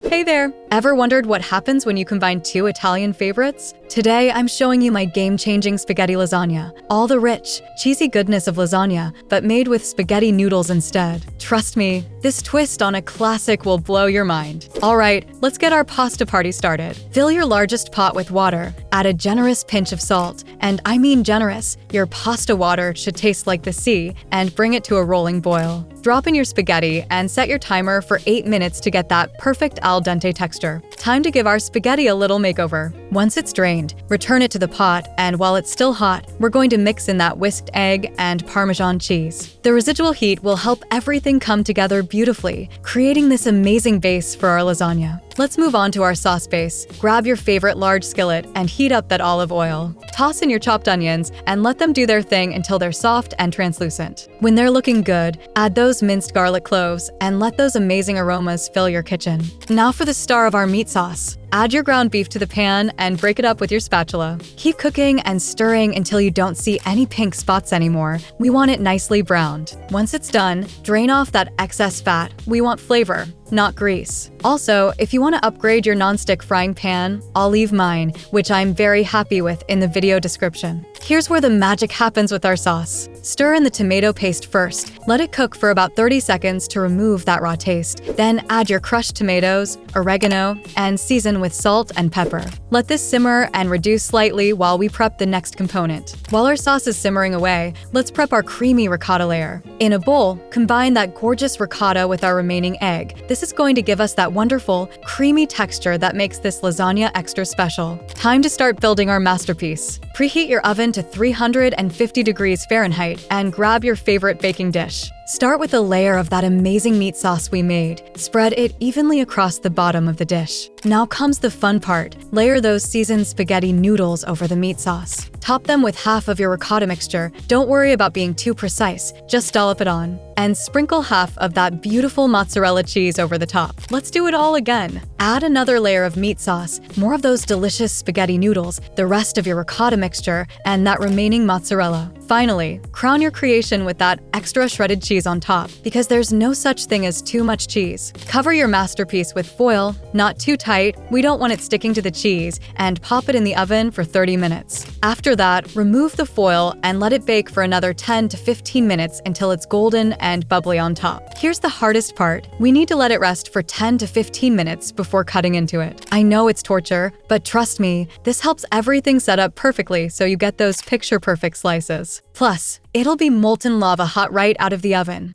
Hey there! Ever wondered what happens when you combine two Italian favorites? Today, I'm showing you my game-changing spaghetti lasagna. All the rich, cheesy goodness of lasagna, but made with spaghetti noodles instead. Trust me, this twist on a classic will blow your mind. Alright, let's get our pasta party started. Fill your largest pot with water, add a generous pinch of salt, and I mean generous. Your pasta water should taste like the sea, and bring it to a rolling boil. Drop in your spaghetti and set your timer for 8 minutes to get that perfect al dente texture. Time to give our spaghetti a little makeover. Once it's drained, return it to the pot, and while it's still hot, we're going to mix in that whisked egg and Parmesan cheese. The residual heat will help everything come together beautifully, creating this amazing base for our lasagna. Let's move on to our sauce base. Grab your favorite large skillet and heat up that olive oil. Toss in your chopped onions and let them do their thing until they're soft and translucent. When they're looking good, add those minced garlic cloves and let those amazing aromas fill your kitchen. Now for the star of our meat sauce. Add your ground beef to the pan and break it up with your spatula. Keep cooking and stirring until you don't see any pink spots anymore. We want it nicely browned. Once it's done, drain off that excess fat. We want flavor, not grease. Also, if you want to upgrade your nonstick frying pan, I'll leave mine, which I'm very happy with, in the video description. Here's where the magic happens with our sauce. Stir in the tomato paste first. Let it cook for about 30 seconds to remove that raw taste. Then add your crushed tomatoes, oregano, and season with salt and pepper. Let this simmer and reduce slightly while we prep the next component. While our sauce is simmering away, let's prep our creamy ricotta layer. In a bowl, combine that gorgeous ricotta with our remaining egg. This is going to give us that wonderful, creamy texture that makes this lasagna extra special. Time to start building our masterpiece. Preheat your oven to 350 degrees Fahrenheit and grab your favorite baking dish. Start with a layer of that amazing meat sauce we made. Spread it evenly across the bottom of the dish. Now comes the fun part. Layer those seasoned spaghetti noodles over the meat sauce. Top them with half of your ricotta mixture. Don't worry about being too precise, just dollop it on. And sprinkle half of that beautiful mozzarella cheese over the top. Let's do it all again. Add another layer of meat sauce, more of those delicious spaghetti noodles, the rest of your ricotta mixture, and that remaining mozzarella. Finally, crown your creation with that extra shredded cheese on top, because there's no such thing as too much cheese. Cover your masterpiece with foil, not too tight, we don't want it sticking to the cheese, and pop it in the oven for 30 minutes. After that, remove the foil and let it bake for another 10 to 15 minutes until it's golden and bubbly on top. Here's the hardest part. We need to let it rest for 10 to 15 minutes before cutting into it. I know it's torture, but trust me, this helps everything set up perfectly so you get those picture-perfect slices. Plus, it'll be molten lava hot right out of the oven.